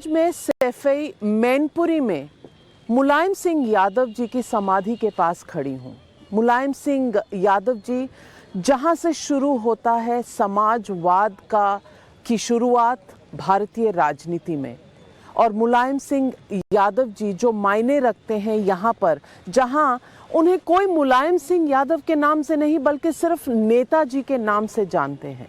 आज मैं सैफई मैनपुरी में मुलायम सिंह यादव जी की समाधि के पास खड़ी हूँ। मुलायम सिंह यादव जी जहाँ से शुरू होता है समाजवाद की शुरुआत भारतीय राजनीति में, और मुलायम सिंह यादव जी जो मायने रखते हैं यहाँ पर, जहाँ उन्हें कोई मुलायम सिंह यादव के नाम से नहीं बल्कि सिर्फ नेताजी के नाम से जानते हैं।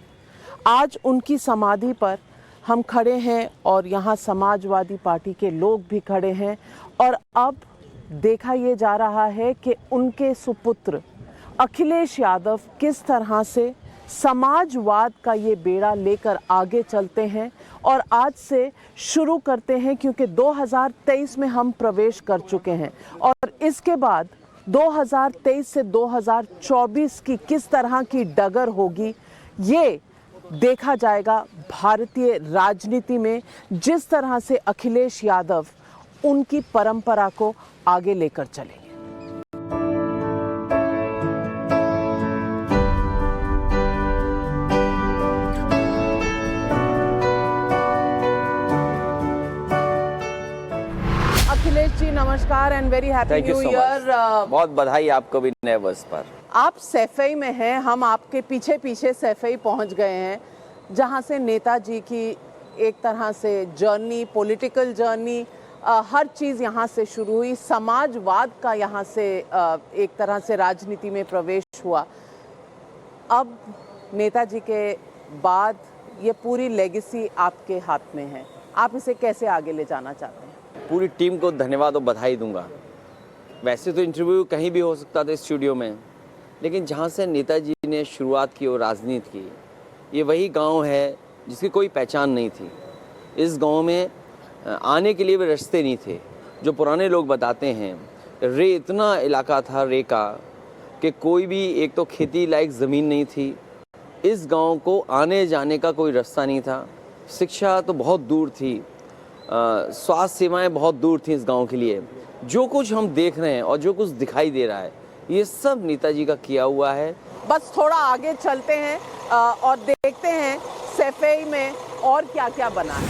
आज उनकी समाधि पर हम खड़े हैं और यहाँ समाजवादी पार्टी के लोग भी खड़े हैं, और अब देखा ये जा रहा है कि उनके सुपुत्र अखिलेश यादव किस तरह से समाजवाद का ये बेड़ा लेकर आगे चलते हैं। और आज से शुरू करते हैं क्योंकि 2023 में हम प्रवेश कर चुके हैं, और इसके बाद 2023 से 2024 की किस तरह की डगर होगी ये देखा जाएगा। भारतीय राजनीति में जिस तरह से अखिलेश यादव उनकी परंपरा को आगे लेकर चलेंगे। अखिलेश जी नमस्कार and very happy new year. बहुत बधाई आपको भी नए वर्ष पर। आप सैफई में हैं, हम आपके पीछे पीछे सैफई पहुंच गए हैं, जहां से नेताजी की एक तरह से जर्नी, पॉलिटिकल जर्नी, हर चीज़ यहाँ से शुरू हुई। समाजवाद का यहाँ से एक तरह से राजनीति में प्रवेश हुआ। अब नेताजी के बाद ये पूरी लेगेसी आपके हाथ में है, आप इसे कैसे आगे ले जाना चाहते हैं? पूरी टीम को धन्यवाद और बधाई दूंगा। वैसे तो इंटरव्यू कहीं भी हो सकता था स्टूडियो में, लेकिन जहाँ से नेताजी ने शुरुआत की और राजनीति की, ये वही गांव है जिसकी कोई पहचान नहीं थी। इस गांव में आने के लिए भी रास्ते नहीं थे। जो पुराने लोग बताते हैं, इतना इलाका था रे का कि कोई भी, एक तो खेती लायक ज़मीन नहीं थी, इस गांव को आने जाने का कोई रास्ता नहीं था, शिक्षा तो बहुत दूर थी, स्वास्थ्य सेवाएं बहुत दूर थी इस गांव के लिए। जो कुछ हम देख रहे हैं और जो कुछ दिखाई दे रहा है, ये सब नेताजी का किया हुआ है। बस थोड़ा आगे चलते हैं और देखते हैं सैफई में और क्या क्या बना है।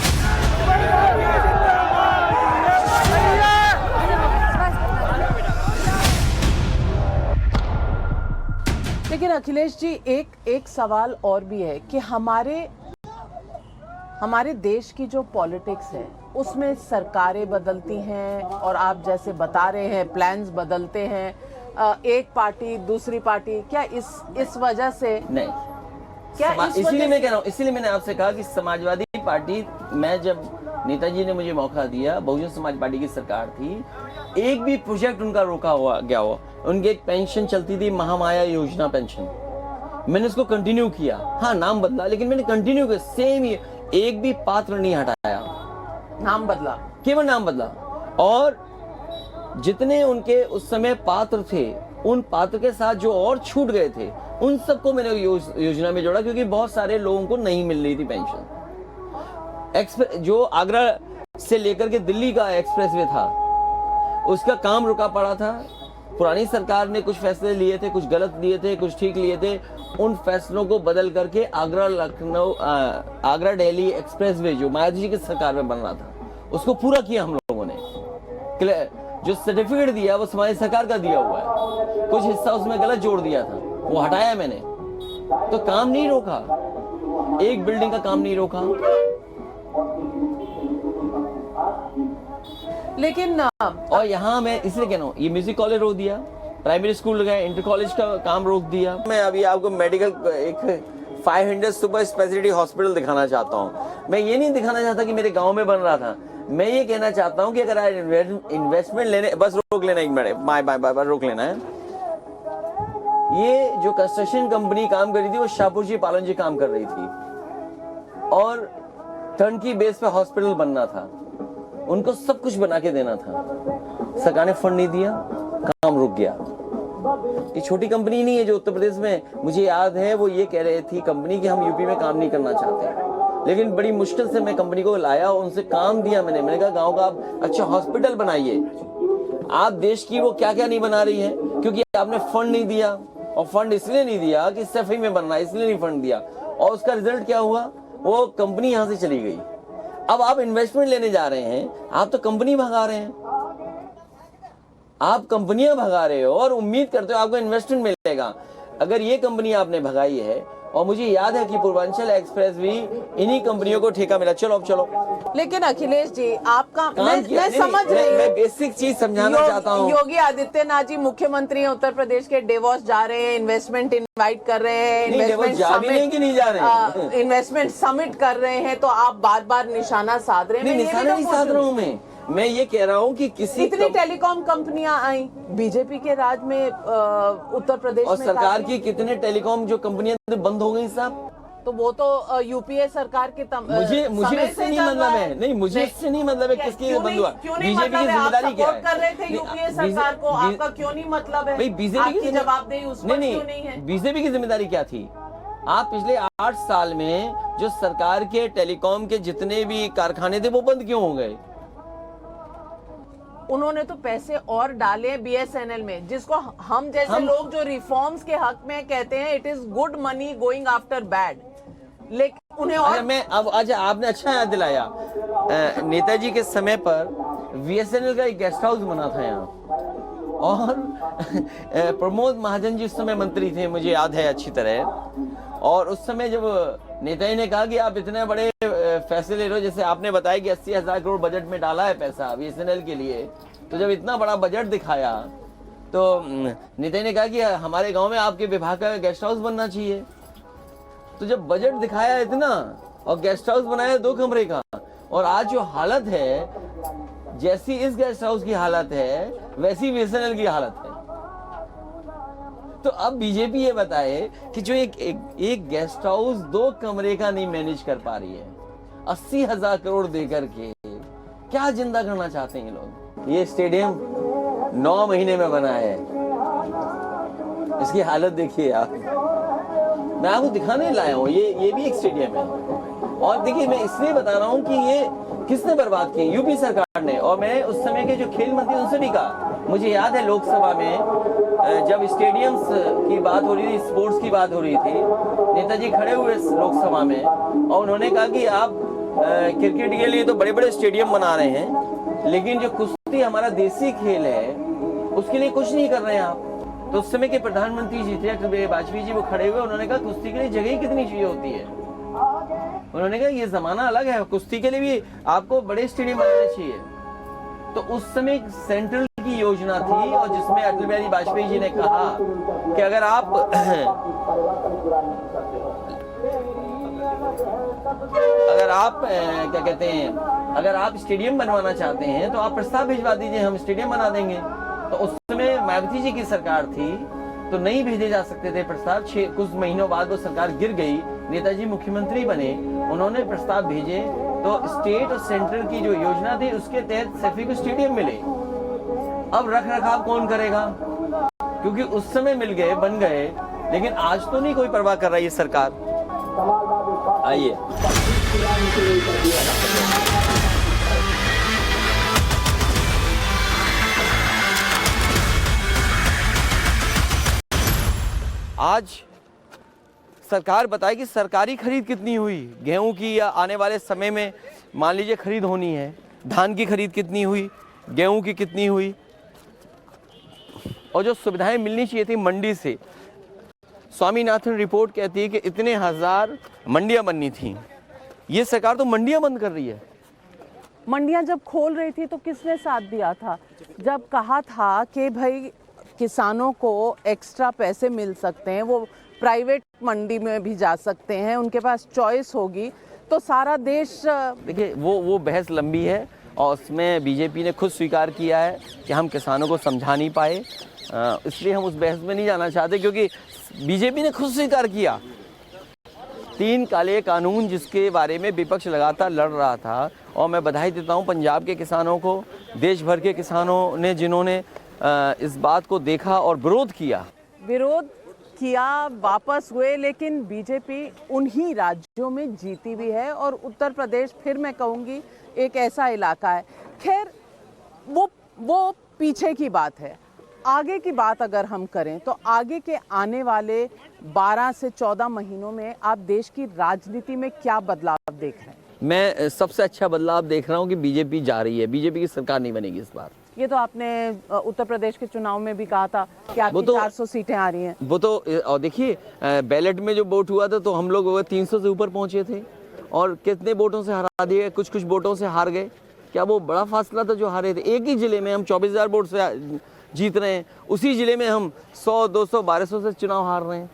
लेकिन अखिलेश जी एक सवाल और भी है कि हमारे देश की जो पॉलिटिक्स है उसमें सरकारें बदलती हैं, और आप जैसे बता रहे हैं प्लान्स बदलते हैं, एक पार्टी दूसरी पार्टी, क्या इस वजह से नहीं? क्या इसीलिए मैं कह रहा हूँ, इसीलिए मैंने आपसे कहा कि समाजवादी पार्टी, मैं जब नेताजी ने मुझे मौका दिया, बहुजन समाज पार्टी की सरकार थी, एक भी प्रोजेक्ट उनका रोका हुआ गया हो। उनकी एक पेंशन चलती थी, महामाया योजना पेंशन, मैंने उसको कंटिन्यू किया। हाँ, नाम बदला, लेकिन मैंने कंटिन्यू किया, सेम ही, एक भी पात्र नहीं हटाया, नाम बदला, केवल नाम बदला। और जितने उनके उस समय पात्र थे, उन पात्र के साथ जो और छूट गए थे, उन सबको मैंने योजना में जोड़ा, क्योंकि बहुत सारे लोगों को नहीं मिल रही थी पेंशन। जो आगरा से लेकर के दिल्ली का एक्सप्रेसवे था, उसका काम रुका पड़ा था। पुरानी सरकार ने कुछ फैसले लिए थे, कुछ गलत लिए थे, कुछ ठीक लिए थे। उन फैसलों को बदल करके आगरा दिल्ली एक्सप्रेसवे जो मायावती जी की सरकार में बन रहा था, उसको पूरा किया हम लोगों ने। जो सर्टिफिकेट दिया वो हमारी सरकार का दिया हुआ है, कुछ हिस्सा उसमें गलत जोड़ दिया था, वो हटाया मैंने। तो काम नहीं रोका, एक बिल्डिंग का काम नहीं रोका। लेकिन और यहाँ मैं इसलिए कह रहा हूँ, ये म्यूजिक कॉलेज रोक दिया, प्राइमरी स्कूल लगाया, इंटर कॉलेज का काम रोक दिया। मैं अभी आपको मेडिकल एक 500 सुपर स्पेशलिटी हॉस्पिटल दिखाना चाहता हूँ। मैं ये नहीं दिखाना चाहता कि मेरे गांव में बन रहा था, मैं ये कहना चाहता हूँ कि अगर आप इन्वेस्टमेंट लेने, बस रोक लेना, एक मिनट, बाय रोक लेना है। ये जो कंस्ट्रक्शन कंपनी काम कर रही थी, वो शाहपुर जी पालन जी काम कर रही थी, और टर्नकी बेस पे हॉस्पिटल बनना था, उनको सब कुछ बना के देना था। सरकार ने फंड नहीं दिया, काम रुक गया। ये छोटी कंपनी नहीं है जो उत्तर प्रदेश में, मुझे याद है वो ये कह रही थी कंपनी कि हम यूपी में काम नहीं करना चाहते, लेकिन बड़ी मुश्किल से मैं कंपनी को लाया, उनसे काम दिया मैंने कहा गांव का आप अच्छा हॉस्पिटल बनाइए। आप देश की वो क्या क्या नहीं बना रही है, क्योंकि आपने फंड नहीं दिया, और फंड इसलिए नहीं दिया कि सैफई में बनना है, इसलिए नहीं फंड दिया, और उसका रिजल्ट क्या हुआ, वो कंपनी यहाँ से चली गई। अब आप इन्वेस्टमेंट लेने जा रहे हैं, आप तो कंपनी भगा रहे हैं, आप कंपनियां भगा रहे हो और उम्मीद करते हो आपको इन्वेस्टमेंट मिलेगा। अगर ये कंपनी आपने भगाई है, और मुझे याद है कि पूर्वांचल एक्सप्रेस भी इन्हीं कंपनियों को ठेका मिला। चलो अब चलो। लेकिन अखिलेश जी आपका मैं नहीं, समझ रही हूँ, मैं बेसिक चीज समझाना चाहता हूँ। योगी आदित्यनाथ जी मुख्यमंत्री हैं उत्तर प्रदेश के, डेवोस जा रहे हैं, इन्वेस्टमेंट इनवाइट कर रहे हैं, इन्वेस्टमेंट समिट कर रहे हैं, तो आप बार बार निशाना साध रहे हैं। निशाना नहीं साध रहा हूँ मैं ये कह रहा हूँ कि कितनी टेलीकॉम कंपनियां आई बीजेपी के राज में उत्तर प्रदेश और में, सरकार की कितने टेलीकॉम जो कंपनियां बंद हो गई साहब। तो वो तो यूपीए सरकार के मुझे इससे नहीं मतलब है, नहीं मुझे इससे नहीं मतलब है किसकी बंद हुआ। बीजेपी की जिम्मेदारी क्या है? कर रहे थे यूपीए सरकार को, आपका क्यों नहीं मतलब है? भाई बीजेपी की जवाबदेही उस पर क्यों नहीं है? बीजेपी की जिम्मेदारी क्या थी? आप पिछले 8 साल में जो सरकार के टेलीकॉम के जितने भी कारखाने थे वो बंद क्यों हो गए? उन्होंने तो पैसे और डाले बीएसएनएल में, जिसको हम जैसे लोग जो रिफॉर्म्स के हक में कहते हैं it is good money going after bad, लेकिन उन्हें और मैं अब आज आपने अच्छा याद दिलाया, नेताजी के समय पर बीएसएनएल का एक गेस्ट हाउस बना था यहाँ, और प्रमोद महाजन जी उस समय मंत्री थे, मुझे याद है अच्छी तरह। और उस समय जब नेताजी ने कहा कि आप इतने बड़े फैसले ले रहे हो, जैसे आपने बताया कि 80,000 करोड़ बजट में डाला है पैसा बीएसएनएल के लिए, तो जब इतना बड़ा बजट दिखाया तो नेताजी ने कहा कि हमारे गांव में आपके विभाग का गेस्ट हाउस बनना चाहिए। तो जब बजट दिखाया इतना और गेस्ट हाउस बनाया 2 कमरे का, और आज जो हालत है, जैसी इस गेस्ट हाउस की हालत है वैसी बीएसएनएल की हालत है। तो अब बीजेपी ये बताए कि जो एक गेस्ट हाउस 2 कमरे का नहीं मैनेज कर पा रही है, 80,000 करोड़ देकर के क्या जिंदा करना चाहते हैं ये लोग? ये स्टेडियम 9 महीने में बना है, इसकी हालत देखिए आप। मैं आपको दिखाने लाया हूँ, ये भी एक स्टेडियम है। और देखिए मैं इसलिए बता रहा हूँ कि ये किसने बर्बाद की? यूपी सरकार ने। और मैं उस समय के जो खेल मंत्री उनसे भी कहा, मुझे याद है लोकसभा में जब स्टेडियम्स की बात हो रही थी, स्पोर्ट्स की बात हो रही थी, नेताजी खड़े हुए लोकसभा में और उन्होंने कहा कि आप क्रिकेट के लिए तो बड़े बड़े स्टेडियम बना रहे हैं, लेकिन जो कुश्ती हमारा देसी खेल है उसके लिए कुछ नहीं कर रहे हैं आप। तो उस समय के प्रधानमंत्री जी थे अटल बिहारी वाजपेयी जी, वो खड़े हुए, उन्होंने कहा कुश्ती के लिए जगह ही कितनी चाहिए होती है। उन्होंने कहा ये जमाना अलग है, कुश्ती के लिए भी आपको बड़े स्टेडियम बनाने चाहिए। तो उस समय सेंट्रल की योजना थी, और जिसमें अटल बिहारी वाजपेयी जी ने कहा कि अगर आप क्या कहते हैं, अगर आप स्टेडियम बनवाना चाहते हैं तो आप प्रस्ताव भिजवा दीजिए, हम स्टेडियम बना देंगे। तो उस समय मायावती जी की सरकार थी, तो नहीं भेजे जा सकते थे प्रस्ताव। कुछ महीनों बाद वो सरकार गिर गई, नेताजी मुख्यमंत्री बने, उन्होंने प्रस्ताव भेजे, तो स्टेट और सेंट्रल की जो योजना थी उसके तहत सभी को स्टेडियम मिले। अब रख रखाव कौन करेगा? क्योंकि उस समय मिल गए, बन गए, लेकिन आज तो नहीं कोई परवाह कर रही है सरकार। आइए आज सरकार बताए कि सरकारी खरीद कितनी हुई गेहूं की, या आने वाले समय में मान लीजिए खरीद होनी है, धान की खरीद कितनी हुई, गेहूं की कितनी हुई, और जो सुविधाएं मिलनी चाहिए थी मंडी से। स्वामीनाथन रिपोर्ट कहती है कि इतने हजार मंडियां बननी थी, ये सरकार तो मंडियां बंद कर रही है। मंडियां जब खोल रही थी तो किसने साथ दिया था? जब कहा था कि भाई किसानों को एक्स्ट्रा पैसे मिल सकते हैं, वो प्राइवेट मंडी में भी जा सकते हैं, उनके पास चॉइस होगी, तो सारा देश। देखिए वो बहस लंबी है, और उसमें बीजेपी ने खुद स्वीकार किया है कि हम किसानों को समझा नहीं पाए, इसलिए हम उस बहस में नहीं जाना चाहते, क्योंकि बीजेपी ने खुद स्वीकार किया 3 काले कानून जिसके बारे में विपक्ष लगातार लड़ रहा था। और मैं बधाई देता हूं पंजाब के किसानों को, देश भर के किसानों ने जिन्होंने इस बात को देखा और विरोध किया, वापस हुए। लेकिन बीजेपी उन्हीं राज्यों में जीती भी है, और उत्तर प्रदेश फिर मैं कहूँगी एक ऐसा इलाका है। खैर वो पीछे की बात है। आगे की बात अगर हम करें तो आगे के आने वाले 12 से 14 महीनों में आप देश की राजनीति में क्या बदलाव देख रहे हैं? मैं सबसे अच्छा बदलाव देख रहा हूँ कि बीजेपी जा रही है, बीजेपी की सरकार नहीं बनेगी इस बार। ये तो आपने उत्तर प्रदेश के चुनाव में भी कहा था कि आपकी 400 सीटें आ रही हैं। वो तो और देखिए बैलेट में जो वोट हुआ था तो हम लोग 300 से ऊपर पहुंचे थे और कितने वोटों से हरा दिए, कुछ कुछ वोटों से हार गए। क्या वो बड़ा फासला था जो हारे थे? एक ही जिले में हम 24,000 वोट से जीत रहे हैं, उसी जिले में हम 100, 200, 1200 से चुनाव हार रहे हैं।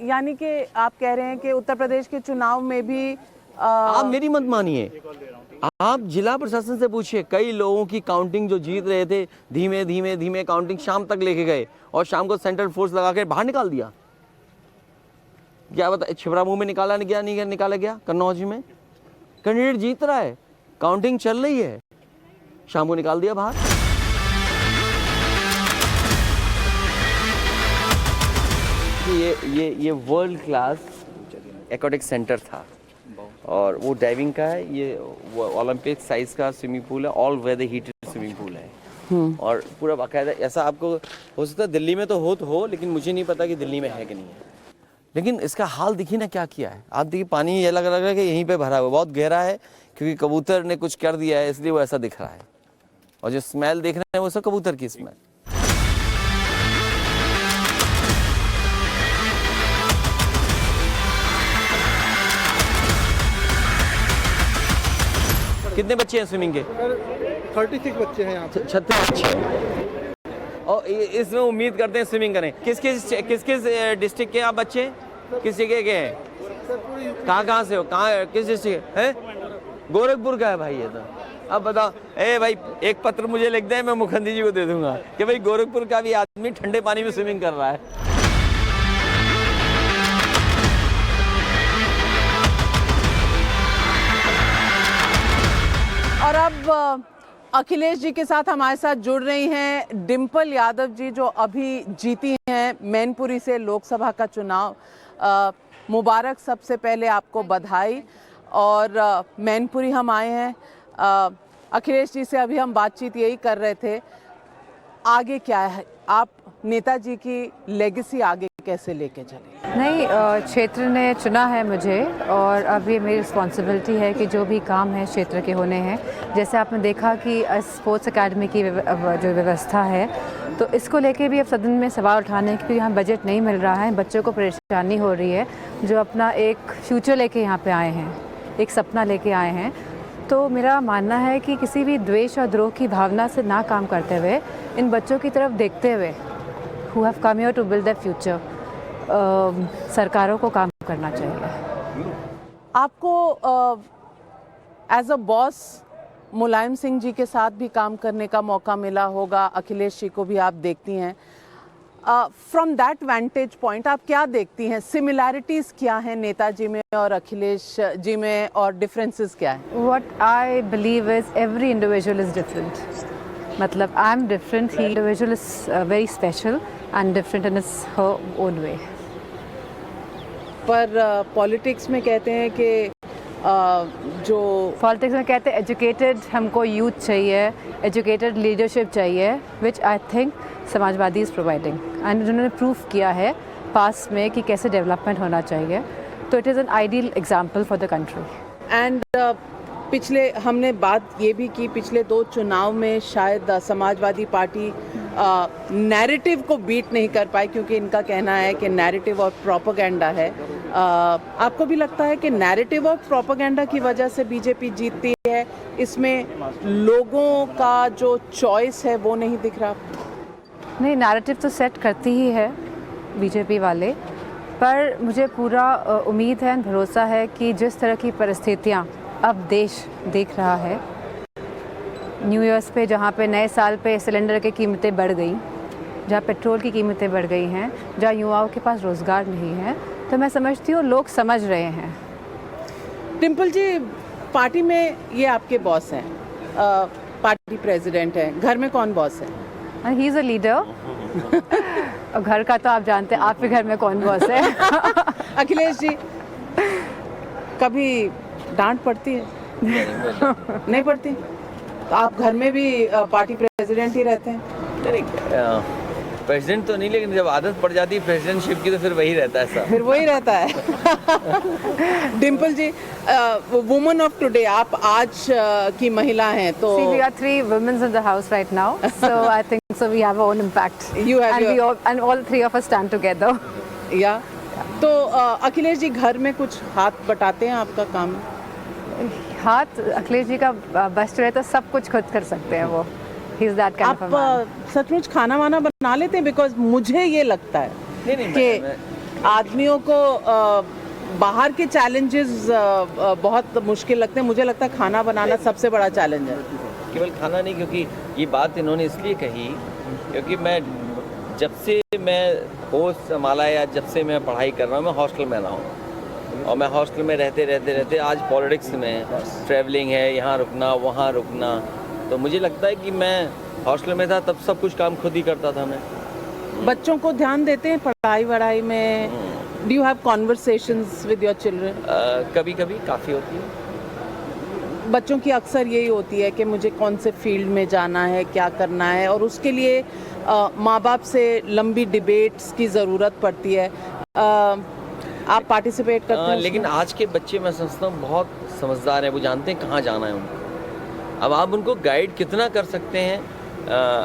यानी कि आप कह रहे हैं कि उत्तर प्रदेश के चुनाव में भी आप मेरी मत मानिए, आप जिला प्रशासन से पूछिए, कई लोगों की काउंटिंग जो जीत रहे थे धीमे धीमे धीमे काउंटिंग शाम तक लेके गए और शाम को सेंट्रल फोर्स लगा के बाहर निकाल दिया। क्या बता, छिबरा मुंह में निकाला गया, नहीं निकाला गया, कन्नौज में कैंडिडेट जीत रहा है, काउंटिंग चल रही है, शाम को निकाल दिया बाहर। ये वर्ल्ड क्लास एक्वाटिक सेंटर था और वो डाइविंग का है, ये ओलंपिक साइज का स्विमिंग पूल है, all weather heated swimming pool है और पूरा बाकायदा। ऐसा आपको हो सकता है दिल्ली में तो हो, लेकिन मुझे नहीं पता कि दिल्ली में है कि नहीं है। लेकिन इसका हाल देखिए ना क्या किया है। आप देखिए पानी ये लग रहा है कि यहीं पे भरा हुआ, बहुत गहरा है क्योंकि कबूतर ने कुछ कर दिया है इसलिए वो ऐसा दिख रहा है। और जो स्मेल देख रहे हैं वो सब कबूतर की स्मेल। कितने बच्चे हैं स्विमिंग के? 36 बच्चे हैं यहाँ पे। 36 बच्चे और इसमें उम्मीद करते हैं स्विमिंग करें। किस किस डिस्ट्रिक्ट के आप बच्चे, किस जगह के हैं, कहाँ से हो, कहाँ किस डिस्ट्रिक्ट है? गोरखपुर का है भाई ये तो। अब बताओ, ए भाई एक पत्र मुझे लिख दें, मैं मुखर्जी जी को दे दूंगा कि भाई गोरखपुर का भी आदमी ठंडे पानी में स्विमिंग कर रहा है। और अब अखिलेश जी के साथ हमारे साथ जुड़ रही हैं डिम्पल यादव जी, जो अभी जीती हैं मैनपुरी से लोकसभा का चुनाव। मुबारक, सबसे पहले आपको बधाई। और मैनपुरी हम आए हैं, अखिलेश जी से अभी हम बातचीत यही कर रहे थे, आगे क्या है, आप नेताजी की लेगेसी आगे कैसे लेके चले? नहीं, क्षेत्र ने चुना है मुझे और अब ये मेरी रिस्पॉन्सिबिलिटी है कि जो भी काम है क्षेत्र के होने हैं। जैसे आपने देखा कि स्पोर्ट्स एकेडमी की जो व्यवस्था है, तो इसको लेके भी अब सदन में सवाल उठाने क्योंकि यहाँ बजट नहीं मिल रहा है, बच्चों को परेशानी हो रही है, जो अपना एक फ्यूचर लेके यहाँ पे आए हैं, एक सपना लेके आए हैं। तो मेरा मानना है कि किसी भी द्वेष और द्रोह की भावना से ना काम करते हुए, इन बच्चों की तरफ देखते हुए, who have come here to build their future, सरकारों को काम करना चाहिए। आपको as a boss Mulayam Singh ji के साथ भी काम करने का मौका मिला होगा, अखिलेश जी को भी आप देखती हैं। फ्रॉम दैट वेंटेज पॉइंट आप क्या देखती हैं, सिमिलैरिटीज़ क्या हैं नेताजी में और अखिलेश जी में, और डिफरेंसेस क्या हैं? What I believe is every individual is different. मतलब I am different, he individual is very special and different in it's her own way. पर पॉलिटिक्स में कहते हैं कि जो पॉलिटिक्स में कहते हैं एजुकेटेड हमको यूथ चाहिए, एजुकेटेड लीडरशिप चाहिए, which I think Samajwadi is providing and जिन्होंने प्रूव किया है पास में कि कैसे डेवलपमेंट होना चाहिए। तो it is an ideal example for the country. And पिछले हमने बात ये भी की, पिछले 2 चुनाव में शायद समाजवादी पार्टी नैरेटिव को बीट नहीं कर पाई, क्योंकि इनका कहना है कि नैरेटिव और प्रोपेगेंडा है। आपको भी लगता है कि नैरेटिव और प्रोपेगेंडा की वजह से बीजेपी जीतती है, इसमें लोगों का जो चॉइस है वो नहीं दिख रहा? नहीं, नैरेटिव तो सेट करती ही है बीजेपी वाले, पर मुझे पूरा उम्मीद है, भरोसा है कि जिस तरह की परिस्थितियाँ अब देश देख रहा है, न्यू ईयर्स पे जहाँ पे नए साल पे सिलेंडर की कीमतें बढ़ गई, जहाँ पेट्रोल की कीमतें बढ़ गई हैं, जहाँ युवाओं के पास रोज़गार नहीं है, तो मैं समझती हूँ लोग समझ रहे हैं। डिम्पल जी, पार्टी में ये आपके बॉस हैं, पार्टी प्रेसिडेंट हैं, घर में कौन बॉस है? He is a leader. और घर का तो आप जानते हैं, आपके घर में कौन बॉस है? अखिलेश जी, कभी डांट पड़ती है? नहीं पड़ती? तो आप घर में भी पार्टी प्रेसिडेंट ही रहते हैं? प्रेसिडेंट तो नहीं, लेकिन जब आदत पड़ जाती है प्रेसिडेंटशिप की तो फिर वही रहता है सब। फिर वही रहता है। डिम्पल जी, वुमन ऑफ टुडे, आप आज की महिला हैं तो See, we are 3 women in the house right now, so I think so we have our own impact. You have and your- we all, and all 3 of us stand together. या तो अखिलेश जी घर में कुछ हाथ बटाते हैं, आपका काम हाथ अखिलेश जी का बस रहे तो सब कुछ खुद कर सकते हैं वो. He's that kind आप of a man. सचमुच खाना वाना बना लेते हैं? बिकॉज मुझे ये लगता है नहीं, कि आदमियों को बाहर के चैलेंजेस बहुत मुश्किल लगते हैं, मुझे लगता है खाना बनाना सबसे बड़ा चैलेंज है। केवल खाना नहीं, क्योंकि ये बात इन्होंने इसलिए कही क्योंकि मैं जब से मैं होश संभाला या जब से मैं पढ़ाई कर रहा हूँ मैं हॉस्टल में रहा हूँ, और मैं हॉस्टल में रहते आज पॉलिटिक्स में ट्रैवलिंग है, यहाँ रुकना वहाँ रुकना, तो मुझे लगता है कि मैं हॉस्टल में था तब सब कुछ काम खुद ही करता था मैं। बच्चों को ध्यान देते हैं पढ़ाई वढ़ाई में? Do you have conversations with your children? कभी कभी काफ़ी होती है। बच्चों की अक्सर यही होती है कि मुझे कौन से फील्ड में जाना है, क्या करना है, और उसके लिए माँ बाप से लंबी डिबेट्स की ज़रूरत पड़ती है। आप पार्टिसिपेट करते हैं लेकिन उसमें? आज के बच्चे मैं समझता हूँ बहुत समझदार हैं, वो जानते हैं कहाँ जाना है उनको। अब आप उनको गाइड कितना कर सकते हैं,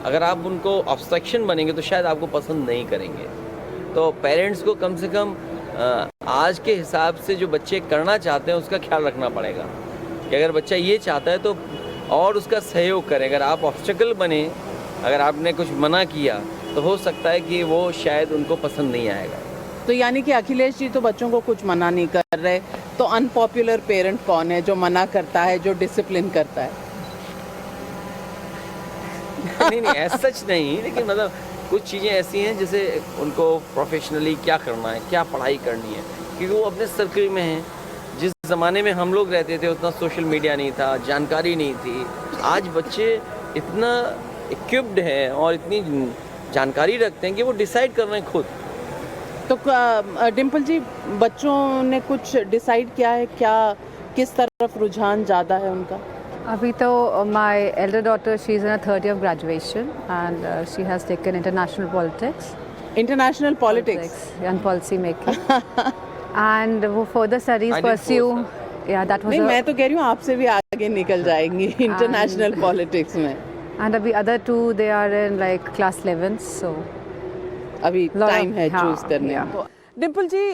अगर आप उनको ऑब्स्ट्रक्शन बनेंगे तो शायद आपको पसंद नहीं करेंगे। तो पेरेंट्स को कम से कम आज के हिसाब से जो बच्चे करना चाहते हैं उसका ख्याल रखना पड़ेगा कि अगर बच्चा ये चाहता है तो और उसका सहयोग करें। अगर आप ऑब्स्टेकल बने, अगर आपने कुछ मना किया तो हो सकता है कि वो शायद उनको पसंद नहीं आएगा। तो यानी कि अखिलेश जी तो बच्चों को कुछ मना नहीं कर रहे, तो अनपॉपुलर पेरेंट कौन है जो मना करता है, जो डिसिप्लिन करता है? नहीं ऐसा सच नहीं, लेकिन मतलब कुछ चीज़ें ऐसी हैं जैसे उनको प्रोफेशनली क्या करना है, क्या पढ़ाई करनी है, क्योंकि वो अपने सर्कल में हैं। जिस ज़माने में हम लोग रहते थे उतना सोशल मीडिया नहीं था, जानकारी नहीं थी। आज बच्चे इतना इक्विप्ड हैं और इतनी जानकारी रखते हैं कि वो डिसाइड कर रहे हैं खुद। तो डिम्पल जी, बच्चों ने कुछ डिसाइड किया है क्या, किस तरफ रुझान ज़्यादा है उनका? अभी तो my elder daughter, she is in her 3rd year of graduation and she has taken international politics. International politics and policy making. And वो further studies I did pursue. force Yeah, that was नहीं, a, मैं तो कह रही हूँ आपसे भी आगे निकल जाएंगी इंटरनेशनल पॉलिटिक्स में। and अभी other 2 they are in like class 11th, so अभी Lot of- टाइम है हाँ, चूज करने yeah. का। डिम्पल जी,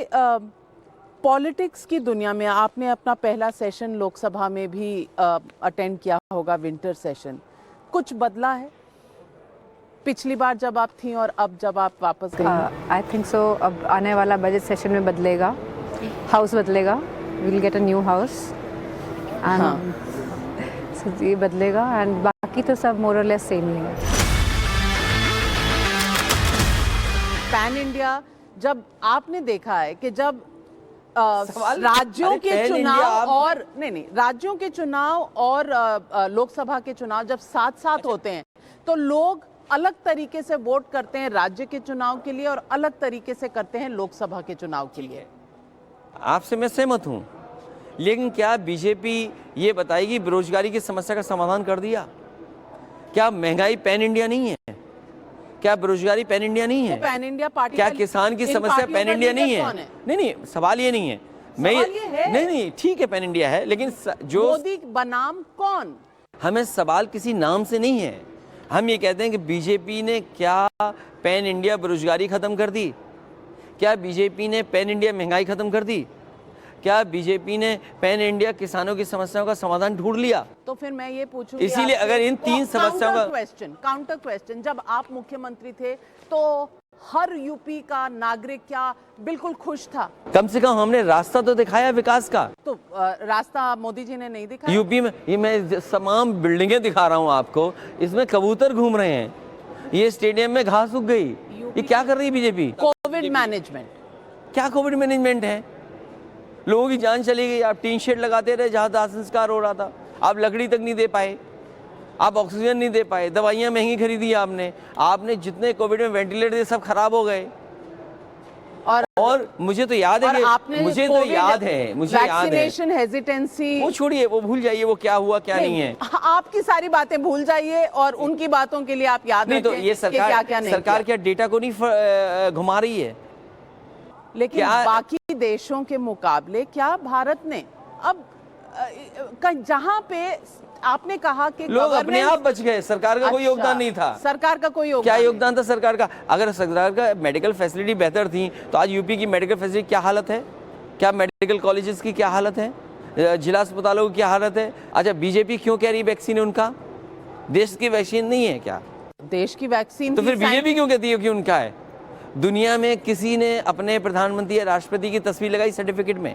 पॉलिटिक्स की दुनिया में आपने अपना पहला सेशन लोकसभा में भी अटेंड किया होगा, विंटर सेशन। कुछ बदला है पिछली बार जब आप थी और अब जब आप वापस गई हैं? I think so. अब आने वाला बजट सेशन में बदलेगा, हाउस बदलेगा, we'll get a new house and हाँ। so ये बदलेगा and बाकी तो सब more or less same ही है। पैन इंडिया, जब आपने देखा है कि जब सवाल- राज्यों अरे के पैन चुनाव इंडिया आप- और नहीं राज्यों के चुनाव और लोकसभा के चुनाव जब साथ साथ होते हैं तो लोग अलग तरीके से वोट करते हैं राज्य के चुनाव के लिए और अलग तरीके से करते हैं लोकसभा के चुनाव के लिए। आपसे मैं सहमत हूँ, लेकिन क्या बीजेपी ये बताएगी बेरोजगारी की समस्या का समाधान कर दिया? क्या महंगाई पैन इंडिया नहीं है? क्या बेरोजगारी पैन इंडिया नहीं है? तो पैन इंडिया पार्टी क्या का- किसान की इन समस्या पार्टियों पैन का इंडिया लीडर नहीं कौन है? नहीं सवाल ये नहीं है। सवाल ये है। नहीं ठीक है पैन इंडिया है, लेकिन जो मोदी बनाम कौन? हमें सवाल किसी नाम से नहीं है। हम ये कहते हैं कि बीजेपी ने क्या पैन इंडिया बेरोजगारी खत्म कर दी? क्या बीजेपी ने पैन इंडिया महंगाई खत्म कर दी? क्या बीजेपी ने पैन इंडिया किसानों की समस्याओं का समाधान ढूंढ लिया? तो फिर मैं ये पूछूंगी इसीलिए आपसे, अगर इन तीन समस्याओं का काउंटर क्वेश्चन, जब आप मुख्यमंत्री थे तो हर यूपी का नागरिक क्या बिल्कुल खुश था? कम से कम हमने रास्ता तो दिखाया विकास का। तो रास्ता मोदी जी ने नहीं दिखाया। यूपी में ये मैं तमाम बिल्डिंगें दिखा रहा हूँ आपको, इसमें कबूतर घूम रहे हैं, ये स्टेडियम में घास उग गई। ये क्या कर रही है बीजेपी? Covid management. क्या कोविड मैनेजमेंट है? लोगों की जान चली गई। आप टीन शेड लगाते रहे जहाँ दाह संस्कार हो रहा था, आप लकड़ी तक नहीं दे पाए, आप ऑक्सीजन नहीं दे पाए, दवाइयाँ महंगी खरीदी आपने जितने कोविड में वेंटिलेटर थे सब खराब हो गए। और मुझे तो याद और है आपने कि मुझे तो याद है, मुझे याद है, वैक्सीनेशन हेजिटेंसी, वो छोड़िए, वो भूल जाइए, वो क्या हुआ क्या नहीं है। आपकी सारी बातें भूल जाइए और उनकी बातों के लिए आप याद नहीं तो रखें ये कि क्या क्या नहीं सरकार किया। क्या डेटा को नहीं घुमा रही है? लेकिन क्या- बाकी देशों के मुकाबले क्या भारत ने अब जहां पे आपने कहा कि लोग अपने governance- आप बच गए, सरकार का कोई अच्छा, योगदान नहीं था। सरकार का कोई योगदान क्या नहीं। योगदान था सरकार का? अगर सरकार का मेडिकल फैसिलिटी बेहतर थी तो आज यूपी की मेडिकल फैसिलिटी क्या हालत है? क्या मेडिकल कॉलेजेस की क्या हालत है? जिला अस्पतालों की क्या हालत है? अच्छा, बीजेपी क्यों कह रही वैक्सीन है उनका? देश की वैक्सीन नहीं है क्या? देश की वैक्सीन तो की फिर साइंस- बीजेपी क्यों कहती है कि उनका है? दुनिया में किसी ने अपने प्रधानमंत्री या राष्ट्रपति की तस्वीर लगाई सर्टिफिकेट में?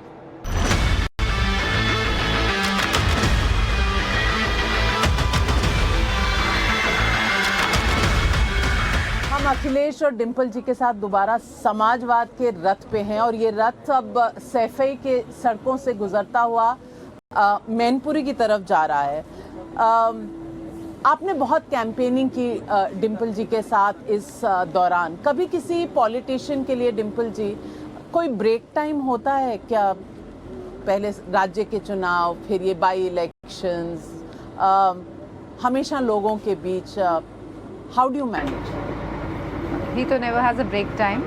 हम अखिलेश और डिम्पल जी के साथ दोबारा समाजवाद के रथ पे हैं और ये रथ अब सैफई के सड़कों से गुजरता हुआ मैनपुरी की तरफ जा रहा है। आपने बहुत कैंपेनिंग की डिम्पल जी के साथ इस दौरान। कभी किसी पॉलिटिशियन के लिए डिम्पल जी कोई ब्रेक टाइम होता है क्या? पहले राज्य के चुनाव, फिर ये बाई इलेक्शंस, हमेशा लोगों के बीच how do you manage? He too never has a break time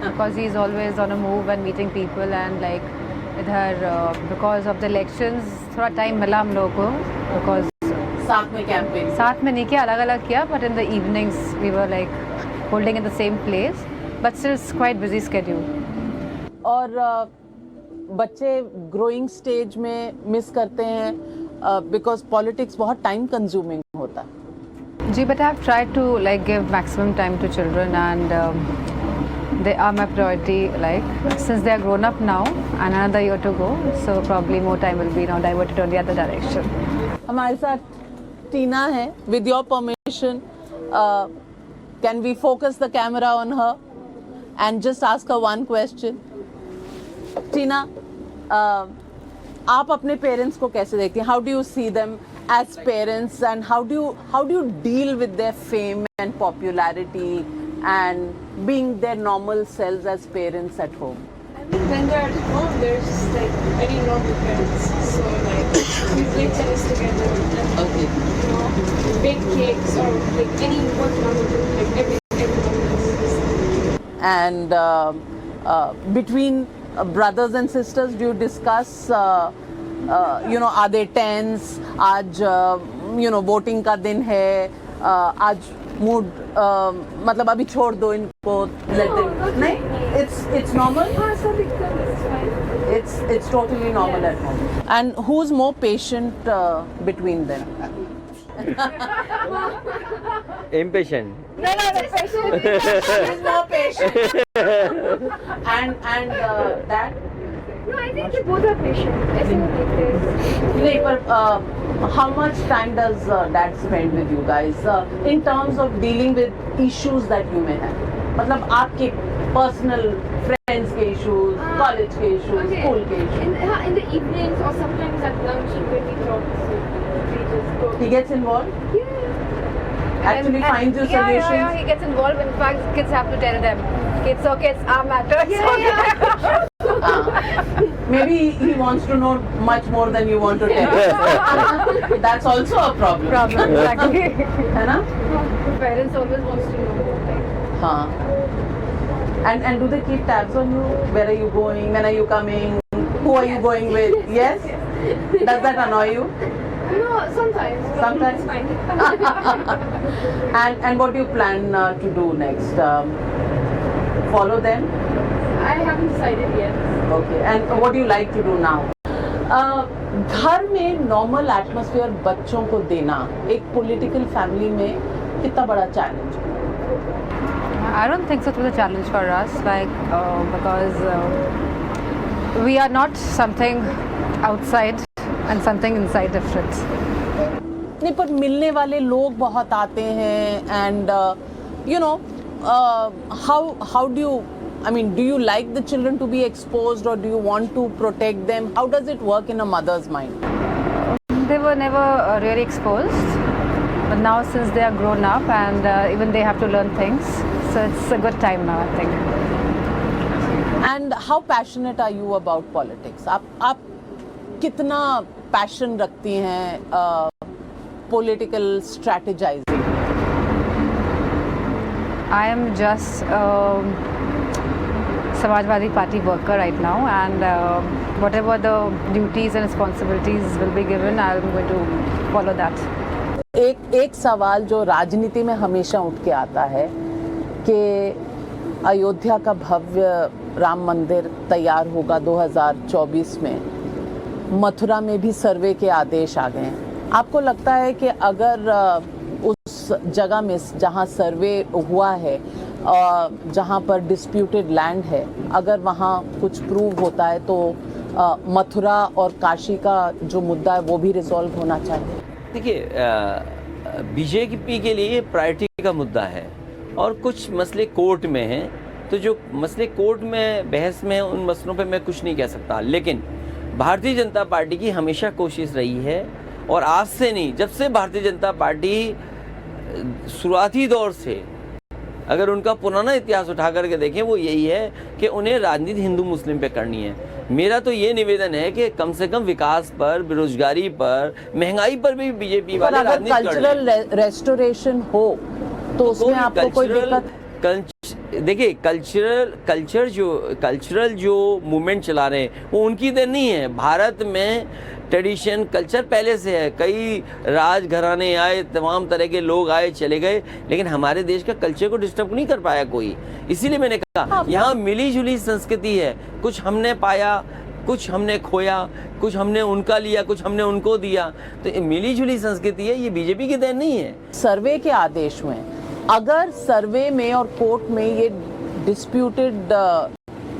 because he's always on a move and meeting people and like इधर because of the elections थोड़ा टाइम मिला हम लोगों को because साथ में कैंपेन साथ में नहीं किया, अलग अलग किया, but in the evenings we were like holding in the same place but still it's quite busy schedule. और बच्चे ग्रोइंग स्टेज में मिस करते हैं बिकॉज पॉलिटिक्स बहुत टाइम कंज्यूमिंग होता है। जी, but I've tried to like give maximum time to children and they are my priority like since they are grown up now and another year to go so probably more time will be now diverted on the other direction. हमारे साथ Tina है। With your permission can we focus the camera on her and just ask her one question. Tina, आप अपने parents को कैसे देखती हैं? How do you see them as parents and how do you deal with their fame and popularity and being their normal selves as parents at home? I mean, when they're at home, they're just like any normal parents. So like we play tennis together and Okay. you know bake cakes or like any what normal like everyone. And between brothers and sisters, do you discuss you know, are they tense? आज you know voting का दिन है, आज mood मतलब अभी छोड़ दो इनको, let them नहीं, it's normal, हाँ सब एकदम it's fine. it's totally normal at home. And who's more patient between them? Impatient. No, patient. Who's more patient? And that No, I think they both are patient. I think like this. नहीं, पर how much time does dad spend with you guys in terms of dealing with issues that you may have? मतलब आपके personal friends के issues, college के issues, school के issues. In the evenings or sometimes at lunch when we talk, so we just go. He gets involved. Yeah. Actually finds you solutions. Yeah, he gets involved. In fact, kids have to tell them, it's okay, it's our matter. It's okay. Maybe he wants to know much more than you want to tell. That's also a problem. Problem, exactly. है ना? Parents always wants to know like. हाँ. And do they keep tabs on you? Where are you going? When are you coming? Who are you going with? Yes? Does that annoy you? No, sometimes. but Sometimes? It's fine. And what do you plan to do next? Follow them? I haven't decided yet. Okay. And what do you like to do now? घर में normal atmosphere बच्चों को देना एक political family में कितना बड़ा challenge है? I don't think so it was a challenge for us, like because we are not something outside and something inside different. नहीं, पर मिलने वाले लोग बहुत आते हैं and you know how do you, I mean, do you like the children to be exposed or do you want to protect them? How does it work in a mother's mind? They were never really exposed, but now since they are grown up and even they have to learn things, so it's a good time now, I think. And how passionate are you about politics? आप कितना passion रखती हैं political strategizing? I am just Samajwadi Party worker right now, and whatever the duties and responsibilities will be given, I am going to follow that. एक सवाल जो राजनीति में हमेशा उठ के आता है कि अयोध्या का भव्य राम मंदिर तैयार होगा 2024 में, मथुरा में भी सर्वे के आदेश आ गए हैं। आपको लगता है कि अगर उस जगह में जहां सर्वे हुआ है, जहां पर डिस्प्यूटेड लैंड है, अगर वहां कुछ प्रूव होता है तो मथुरा और काशी का जो मुद्दा है वो भी रिजॉल्व होना चाहिए? देखिए, बीजेपी के लिए प्रायोरिटी का मुद्दा है और कुछ मसले कोर्ट में हैं, तो जो मसले कोर्ट में बहस में उन मसलों पे मैं कुछ नहीं कह सकता। लेकिन भारतीय जनता पार्टी की हमेशा कोशिश रही है, और आज से नहीं, जब से भारतीय जनता पार्टी शुरुआती दौर से, अगर उनका पुराना इतिहास उठा करके देखें, वो यही है कि उन्हें राजनीति हिंदू मुस्लिम पे करनी है। मेरा तो ये निवेदन है कि कम से कम विकास पर, बेरोजगारी पर, महंगाई पर भी बीजेपी वाले राजनीति कर रहे हैं। कल्चरल रेस्टोरेशन हो तो उसमें आपको कोई दिक्कत? देखिए, कल्चरल जो मूवमेंट चला रहे हैं वो उनकी देन नहीं है। भारत में ट्रेडिशन कल्चर पहले से है, कई राजघराने आए, तमाम तरह के लोग आए चले गए, लेकिन हमारे देश का कल्चर को डिस्टर्ब नहीं कर पाया कोई। इसीलिए मैंने कहा यहाँ मिली जुली संस्कृति है, कुछ हमने पाया, कुछ हमने खोया, कुछ हमने उनका लिया, कुछ हमने उनको दिया, तो मिली जुली संस्कृति है, ये बीजेपी की देन नहीं है। सर्वे के आदेश में अगर सर्वे में और कोर्ट में ये डिस्प्यूटेड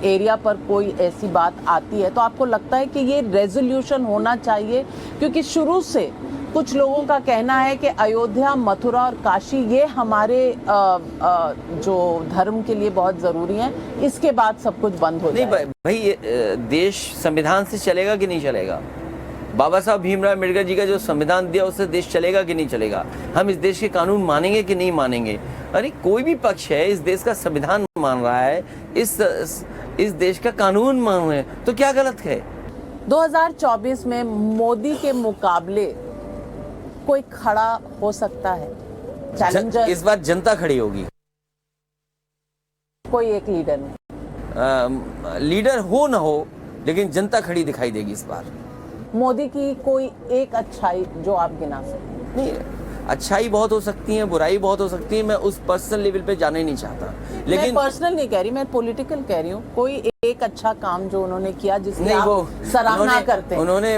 एरिया पर कोई ऐसी बात आती है तो आपको लगता है कि ये रेजोल्यूशन होना चाहिए? क्योंकि शुरू से कुछ लोगों का कहना है कि अयोध्या, मथुरा और काशी ये हमारे जो धर्म के लिए बहुत ज़रूरी हैं, इसके बाद सब कुछ बंद हो जाए। नहीं भाई, देश संविधान से चलेगा कि नहीं चलेगा? बाबा साहब भीमराव अम्बेडकर जी का जो संविधान दिया उससे देश चलेगा कि नहीं चलेगा? हम इस देश के कानून मानेंगे कि नहीं मानेंगे? अरे कोई भी पक्ष है इस देश का संविधान मान रहा है, इस देश का कानून मान रहे हैं, तो क्या गलत है? 2024 में मोदी के मुकाबले कोई खड़ा हो सकता है चैलेंजर? इस बार जनता खड़ी होगी, कोई एक लीडर नहीं। लीडर हो ना हो, लेकिन जनता खड़ी दिखाई देगी इस बार। मोदी की कोई एक अच्छाई जो आप गिना सकते? नहीं, अच्छाई बहुत हो सकती है, बुराई बहुत हो सकती है, मैं उस पर्सनल लेवल पे जाना ही नहीं चाहता। लेकिन मैं पर्सनल नहीं कह रही, मैं पॉलिटिकल कह रही हूँ। कोई एक अच्छा काम जो उन्होंने किया जिसकी नहीं, वो आप सराहना करते हैं? उन्होंने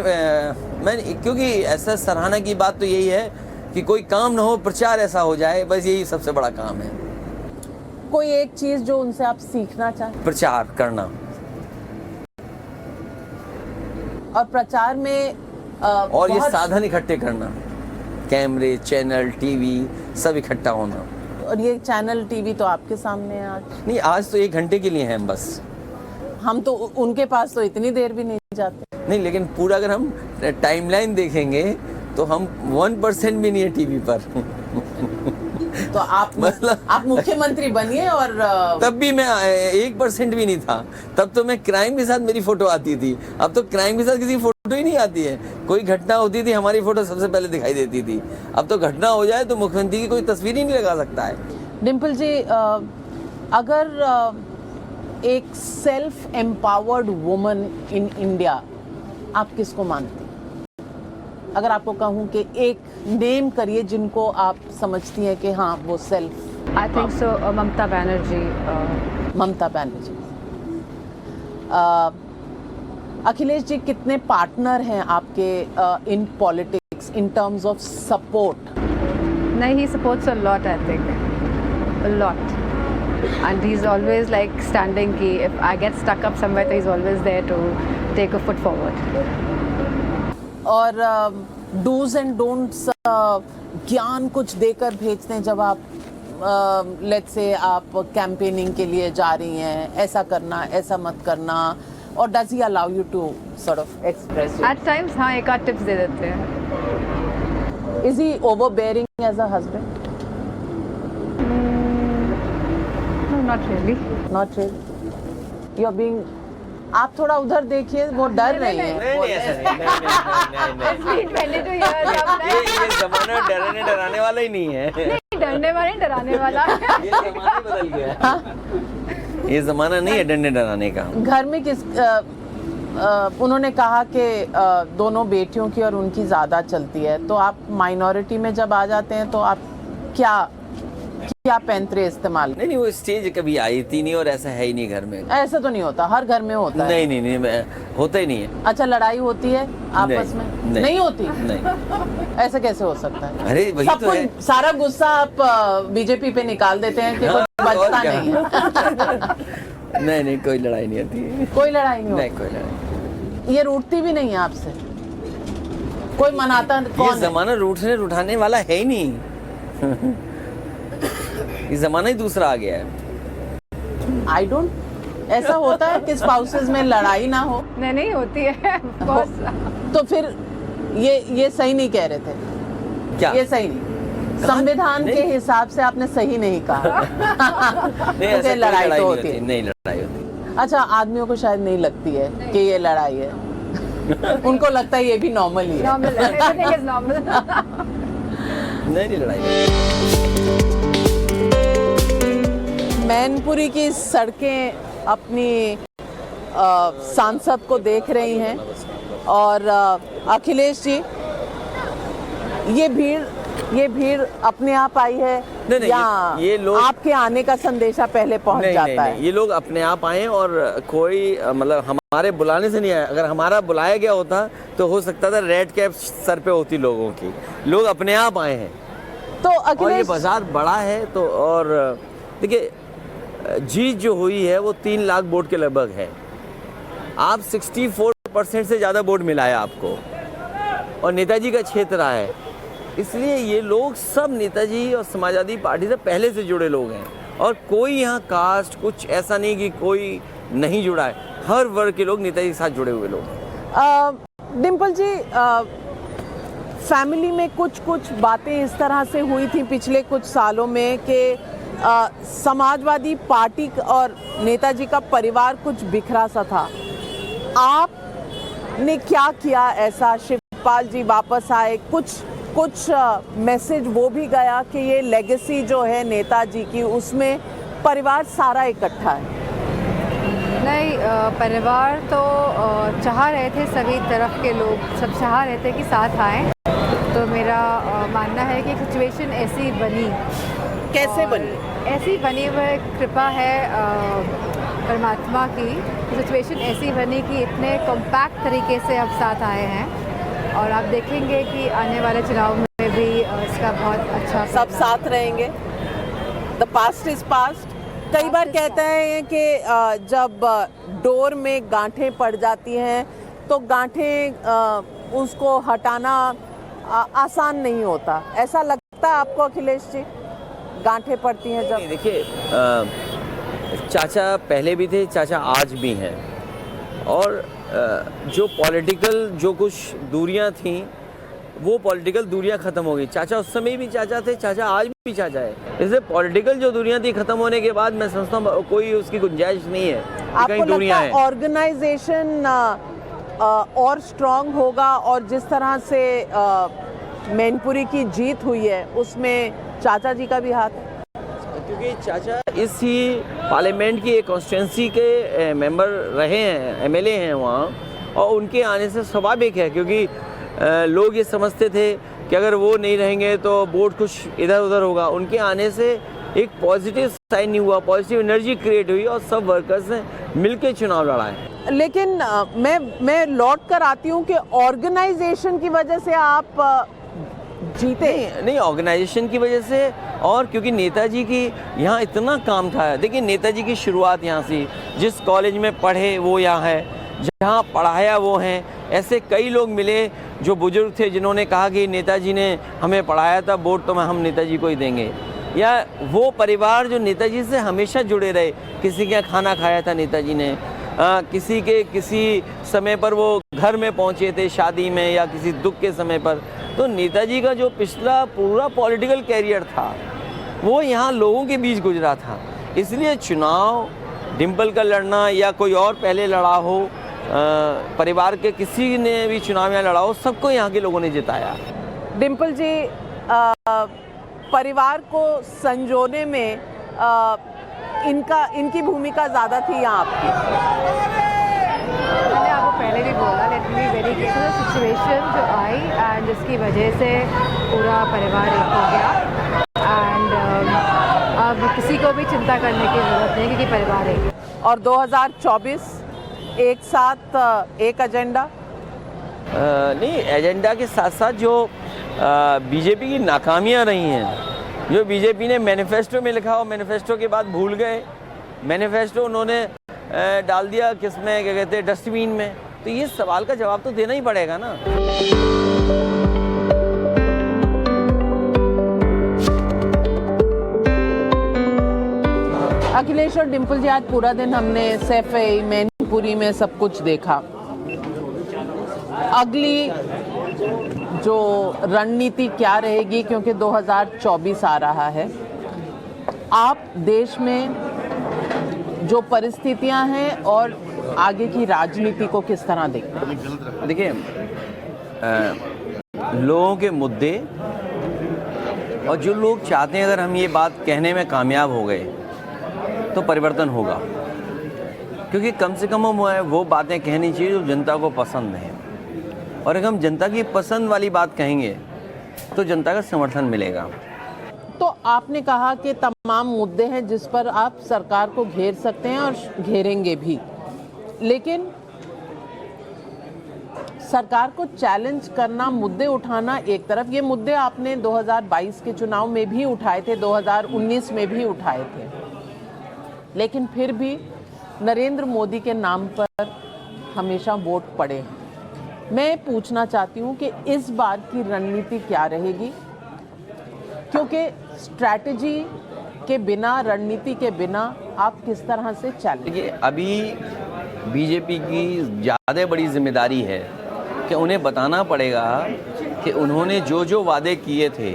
मैं क्योंकि ऐसा सराहना की बात तो यही है कि कोई काम ना हो, प्रचार ऐसा हो जाए, बस यही सबसे बड़ा काम है। कोई एक चीज जो उनसे आप सीखना चाहें? प्रचार करना, और प्रचार में और ये साधन इकट्ठे करना, कैमरे, चैनल, टीवी सब इकट्ठा होना। और ये चैनल, टीवी तो आपके सामने है आज। नहीं, आज तो 1 घंटे के लिए हैं हम बस। हम तो उनके पास तो इतनी देर भी नहीं जाते। नहीं, लेकिन पूरा अगर हम टाइमलाइन देखेंगे तो हम 1% भी नहीं है टीवी पर। तो आप मतलब आप मुख्यमंत्री बनिए और तब भी मैं 1% भी नहीं था। तब तो मैं क्राइम के साथ मेरी फोटो आती थी, अब तो क्राइम के साथ किसी फोटो ही नहीं आती है। कोई घटना होती थी, हमारी फोटो सबसे पहले दिखाई देती थी। अब तो घटना हो जाए तो मुख्यमंत्री की कोई तस्वीर ही नहीं लगा सकता है। डिम्पल जी, अगर एक self empowered woman in India आप किसको मानती हैं? अगर आपको कहूँ कि एक नेम करिए जिनको आप समझती हैं कि हाँ वो self. I think so Mamata Banerjee. Mamata Banerjee. Akhilesh ji, कितने पार्टनर हैं आपके in politics in terms of support? नहीं, he supports a lot, I think. A lot. And he's always like standing ki if I get stuck up somewhere, he's always there to take a foot forward. और dos and don'ts ज्ञान कुछ देकर भेजते हैं जब आप let's say आप campaigning के लिए जा रही हैं, ऐसा करना, ऐसा मत करना, और does he allow you to sort of express? At times, हाँ, एक आध टिप्स दे देते हैं। Is he overbearing as a husband? No, not really. Not really. You are being, आप थोड़ा उधर देखिए, वो डर रही हैं। नहीं ऐसा नहीं। ये जमाना डरने डराने वाला ही नहीं है। डरने वाले डराने वाला ये जमाना बदल गया है। ये जमाना नहीं है डरने डराने का। घर में उन्होंने कहा कि दोनों बेटियों की और उनकी ज़्यादा चलती है, तो आप माइनॉरिटी में जब आ जाते हैं तो आप क्या पैंतरे इस्तेमाल? नहीं वो स्टेज कभी आई थी नहीं, और ऐसा है ही नहीं घर में। ऐसा तो नहीं होता, हर घर में होता है। नहीं होता ही नहीं है। अच्छा, लड़ाई होती है आपस में? नहीं होती। नहीं ऐसा कैसे हो सकता है? अरे वही सब तो है। सारा गुस्सा आप बीजेपी पे निकाल देते हैं कि कोई बचता नहीं है। नहीं कोई लड़ाई नहीं होती। कोई लड़ाई नहीं नहीं होती? कोई लड़ाई। ये रूठती भी नहीं है आपसे? कोई मनाता कौन ये जमाना रूठाने वाला है ही नहीं। ये जमाना ही दूसरा आ गया है। आई डोंट, ऐसा होता है कि स्पाउसेस में लड़ाई ना हो? नहीं होती है बस। तो फिर ये सही नहीं कह रहे थे क्या? ये सही नहीं, संविधान के हिसाब से आपने सही नहीं कहा। नहीं ऐसा कोई लड़ाई तो होती है। नहीं लड़ाई होती। अच्छा, आदमियों को शायद नहीं लगती है कि ये लड़ाई है। उनको लगता है ये भी नॉर्मल ही है। नॉर्मल है, एवरीथिंग इज नॉर्मल। नहीं लड़ाई। मैनपुरी की सड़कें अपनी सांसद को देख रही हैं, और अखिलेश जी, ये भीड़ अपने आप आई है नहीं, या ये लोग आपके आने का संदेशा पहले पहुंच जाता है? ये लोग अपने आप आए, और कोई मतलब हमारे बुलाने से नहीं आया। अगर हमारा बुलाया गया होता तो हो सकता था रेड कैप सर पे होती लोगों की। लोग अपने आप आए हैं। तो और ये अखिलेश, बाजार बड़ा है तो, और देखिए जीत जो हुई है वो 3 लाख वोट के लगभग है। आप 64% से ज़्यादा वोट मिला है आपको, और नेताजी का क्षेत्र रहा है, इसलिए ये लोग सब नेताजी और समाजवादी पार्टी से पहले से जुड़े लोग हैं। और कोई यहाँ कास्ट कुछ ऐसा नहीं कि कोई नहीं जुड़ा है, हर वर्ग के लोग नेताजी के साथ जुड़े हुए लोग हैं। डिम्पल जी, फैमिली में कुछ बातें इस तरह से हुई थी पिछले कुछ सालों में कि समाजवादी पार्टी और नेताजी का परिवार कुछ बिखरा सा था। आपने क्या किया ऐसा? शिवपाल जी वापस आए, कुछ मैसेज वो भी गया कि ये लेगेसी जो है नेताजी की, उसमें परिवार सारा इकट्ठा है। नहीं, परिवार तो चाह रहे थे, सभी तरफ के लोग सब चाह रहे थे कि साथ आएं। तो मेरा मानना है कि सिचुएशन ऐसी बनी। कैसे बनी? ऐसी बनी, वह कृपा है परमात्मा की। सिचुएशन ऐसी बनी कि इतने कॉम्पैक्ट तरीके से अब साथ आए हैं, और आप देखेंगे कि आने वाले चुनाव में भी इसका बहुत अच्छा सब साथ रहेंगे। The past is past. कई बार कहते हैं कि जब डोर में गांठें पड़ जाती हैं तो गांठें उसको हटाना आसान नहीं होता। ऐसा लगता है आपको अखिलेश जी, गांठें पड़ती हैं जब? देखिए, चाचा पहले भी थे, चाचा आज भी हैं, और जो पॉलिटिकल जो कुछ दूरियां थीं वो पॉलिटिकल दूरियां ख़त्म हो गई। चाचा उस समय भी चाचा थे, चाचा आज भी चाचा है। इसलिए पॉलिटिकल जो दूरियां थी ख़त्म होने के बाद मैं समझता हूँ कोई उसकी गुंजाइश नहीं है कि कहीं दूरियां हैं। ऑर्गेनाइजेशन और स्ट्रांग होगा, और जिस तरह से मैनपुरी की जीत हुई है उसमें चाचा जी का भी हाथ है, क्योंकि चाचा इसी पार्लियामेंट की एक कॉन्स्टिट्यूंसी के मेंबर रहे हैं, एमएलए हैं वहाँ, और उनके आने से स्वाभाविक है, क्योंकि लोग ये समझते थे कि अगर वो नहीं रहेंगे तो वोट कुछ इधर उधर होगा। उनके आने से एक पॉजिटिव साइन नहीं हुआ, पॉजिटिव एनर्जी क्रिएट हुई, और सब वर्कर्स ने मिलकर चुनाव लड़ा है। लेकिन मैं लौट कर आती हूँ कि ऑर्गेनाइजेशन की वजह से आप जीते। नहीं ऑर्गेनाइजेशन की वजह से, और क्योंकि नेताजी की यहाँ इतना काम था। देखिए नेताजी की शुरुआत यहाँ से, जिस कॉलेज में पढ़े वो यहाँ है, जहाँ पढ़ाया वो हैं। ऐसे कई लोग मिले जो बुजुर्ग थे जिन्होंने कहा कि नेताजी ने हमें पढ़ाया था, वोट तो हम नेताजी को ही देंगे। या वो परिवार जो नेताजी से हमेशा जुड़े रहे, किसी के यहाँ खाना खाया था नेताजी ने, किसी के किसी समय पर वो घर में पहुँचे थे शादी में या किसी दुख के समय पर। तो नेताजी का जो पिछला पूरा पॉलिटिकल कैरियर था वो यहाँ लोगों के बीच गुजरा था। इसलिए चुनाव डिम्पल का लड़ना या कोई और पहले लड़ा हो, परिवार के किसी ने भी चुनाव यहाँ लड़ा हो, सबको यहाँ के लोगों ने जिताया। डिम्पल जी, परिवार को संजोने में इनकी भूमिका ज़्यादा थी या आपकी? मैंने आपको पहले भी बोला, let me very clear, situation जो आई एंड जिसकी वजह से पूरा परिवार एक हो गया एंड अब किसी को भी चिंता करने की ज़रूरत नहीं क्योंकि परिवार एक है। और 2024 एक साथ एक एजेंडा? नहीं, एजेंडा के साथ साथ जो बीजेपी की नाकामियां रही हैं, जो बीजेपी ने मैनिफेस्टो में लिखा और मैनिफेस्टो के बाद भूल गए, मैनिफेस्टो उन्होंने डाल दिया किसमें, क्या कहते हैं, डस्टबिन में, तो ये सवाल का जवाब तो देना ही पड़ेगा ना। अखिलेश और डिम्पल जी, आज पूरा दिन हमने सैफई मैनपुरी में सब कुछ देखा। अगली जो रणनीति क्या रहेगी, क्योंकि 2024 आ रहा है, आप देश में जो परिस्थितियां हैं और आगे की राजनीति को किस तरह देखते हैं? देखिए, लोगों के मुद्दे और जो लोग चाहते हैं, अगर हम ये बात कहने में कामयाब हो गए तो परिवर्तन होगा, क्योंकि कम से कम हमें वो बातें कहनी चाहिए जो जनता को पसंद है, और अगर हम जनता की पसंद वाली बात कहेंगे तो जनता का समर्थन मिलेगा। तो आपने कहा कि तमाम मुद्दे हैं जिस पर आप सरकार को घेर सकते हैं और घेरेंगे भी, लेकिन सरकार को चैलेंज करना, मुद्दे उठाना एक तरफ, ये मुद्दे आपने 2022 के चुनाव में भी उठाए थे, 2019 में भी उठाए थे, लेकिन फिर भी नरेंद्र मोदी के नाम पर हमेशा वोट पड़े हैं। मैं पूछना चाहती हूँ कि इस बार की रणनीति क्या रहेगी, क्योंकि स्ट्रैटेजी के बिना, रणनीति के बिना आप किस तरह से चलेंगे? देखिए, अभी बीजेपी की ज़्यादा बड़ी जिम्मेदारी है कि उन्हें बताना पड़ेगा कि उन्होंने जो जो वादे किए थे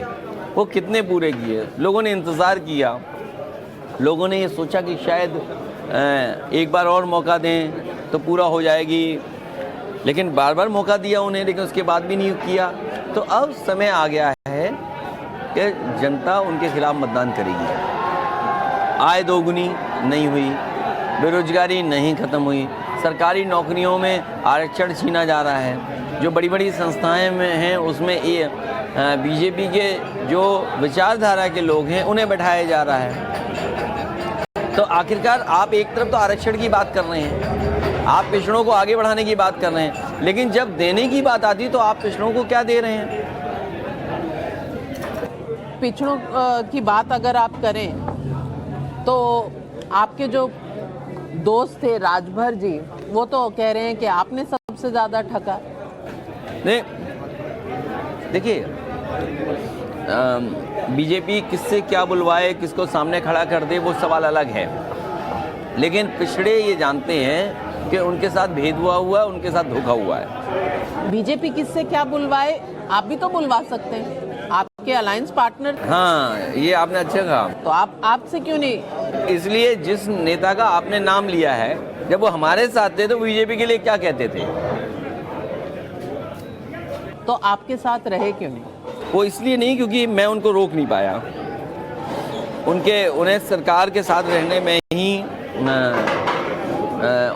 वो कितने पूरे किए। लोगों ने इंतज़ार किया, लोगों ने ये सोचा कि शायद एक बार और मौका दें तो पूरा हो जाएगी, लेकिन बार बार मौका दिया उन्हें, लेकिन उसके बाद भी नहीं किया। तो अब समय आ गया है कि जनता उनके खिलाफ मतदान करेगी। आय दोगुनी नहीं हुई, बेरोजगारी नहीं ख़त्म हुई, सरकारी नौकरियों में आरक्षण छीना जा रहा है, जो बड़ी बड़ी संस्थाएं में हैं उसमें ये बीजेपी के जो विचारधारा के लोग हैं उन्हें बैठाया जा रहा है। तो आखिरकार आप एक तरफ तो आरक्षण की बात कर रहे हैं, आप पिछड़ों को आगे बढ़ाने की बात कर रहे हैं, लेकिन जब देने की बात आती तो आप पिछड़ों को क्या दे रहे हैं? पिछड़ों की बात अगर आप करें तो आपके जो दोस्त थे राजभर जी, वो तो कह रहे हैं कि आपने सबसे ज़्यादा ठगा। नहीं, देखिए, बीजेपी किससे क्या बुलवाए, किसको सामने खड़ा कर दे, वो सवाल अलग है, लेकिन पिछड़े ये जानते हैं कि उनके साथ भेदभाव हुआ, उनके साथ धोखा हुआ है। बीजेपी किससे क्या बुलवाए, आप भी तो बुलवा सकते हैं, आपके अलायंस पार्टनर। हाँ, ये आपने अच्छा कहा। तो आपसे क्यों नहीं? इसलिए जिस नेता का आपने नाम लिया है, जब वो हमारे साथ थे तो बीजेपी के लिए क्या कहते थे, तो आपके साथ रहे क्यों नहीं? वो इसलिए नहीं क्योंकि मैं उनको रोक नहीं पाया। उन्हें सरकार के साथ रहने में ही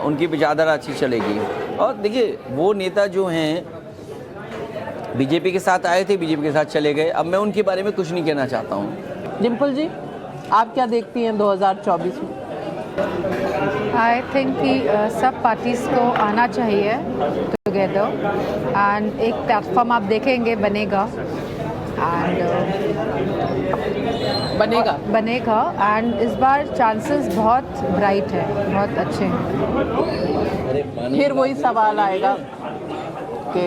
उनकी विचारधारा अच्छी चलेगी। और देखिए, वो नेता जो हैं बीजेपी के साथ आए थे, बीजेपी के साथ चले गए, अब मैं उनके बारे में कुछ नहीं कहना चाहता हूँ। डिम्पल जी, आप क्या देखती हैं 2024 में? आई थिंक कि सब पार्टीज़ को आना चाहिए टुगेदर एंड एक प्लेटफॉर्म आप देखेंगे बनेगा एंड इस बार चांसेस बहुत ब्राइट है, बहुत अच्छे हैं। फिर वही सवाल आएगा कि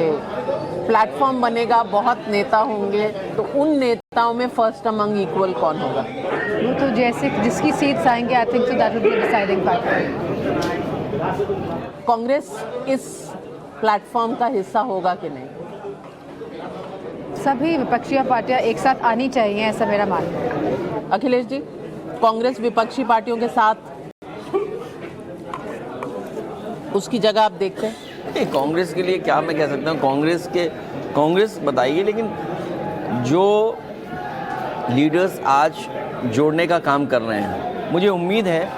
प्लेटफॉर्म बनेगा, बहुत नेता होंगे, तो उन नेताओं में फर्स्ट अमंग इक्वल कौन होगा? वो तो जैसे जिसकी सीट्स आएंगे, I think so that will be deciding factor. Congress इस प्लेटफॉर्म का हिस्सा होगा कि नहीं? सभी विपक्षी पार्टियां एक साथ आनी चाहिए, ऐसा मेरा मानना है। अखिलेश जी, कांग्रेस विपक्षी पार्टियों के साथ उसकी जगह आप देखते हैं? ये कांग्रेस के लिए क्या मैं कह सकता हूँ, कांग्रेस बताइए, लेकिन जो लीडर्स आज जोड़ने का काम कर रहे हैं, मुझे उम्मीद है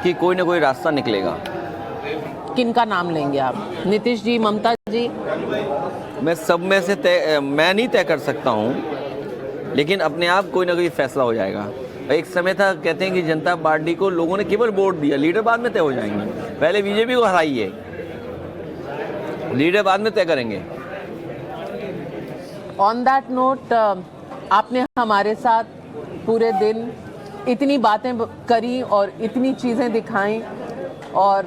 कि कोई ना कोई रास्ता निकलेगा। किनका नाम लेंगे आप? नीतीश जी, ममता जी? मैं सब में से मैं नहीं तय कर सकता हूँ, लेकिन अपने आप कोई ना कोई फैसला हो जाएगा। एक समय था, कहते हैं कि जनता पार्टी को लोगों ने केवल वोट दिया, लीडर बाद में तय हो जाएंगे। पहले बीजेपी को हराइए, लीडर बाद में तय करेंगे। ऑन दैट नोट, आपने हमारे साथ पूरे दिन इतनी बातें करी और इतनी चीज़ें दिखाई, और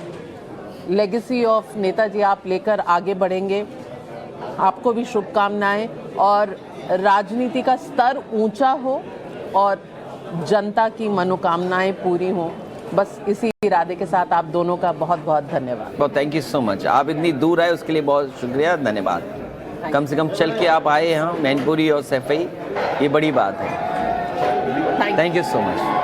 लेगेसी ऑफ नेताजी आप लेकर आगे बढ़ेंगे। आपको भी शुभकामनाएं, और राजनीति का स्तर ऊंचा हो और जनता की मनोकामनाएं पूरी हों। बस इसी इरादे के साथ आप दोनों का बहुत बहुत धन्यवाद। बहुत थैंक यू सो मच। आप इतनी दूर आए उसके लिए बहुत शुक्रिया, धन्यवाद। कम से कम चल के आप आए यहाँ मैनपुरी और सैफई, ये बड़ी बात है। Thank you so much.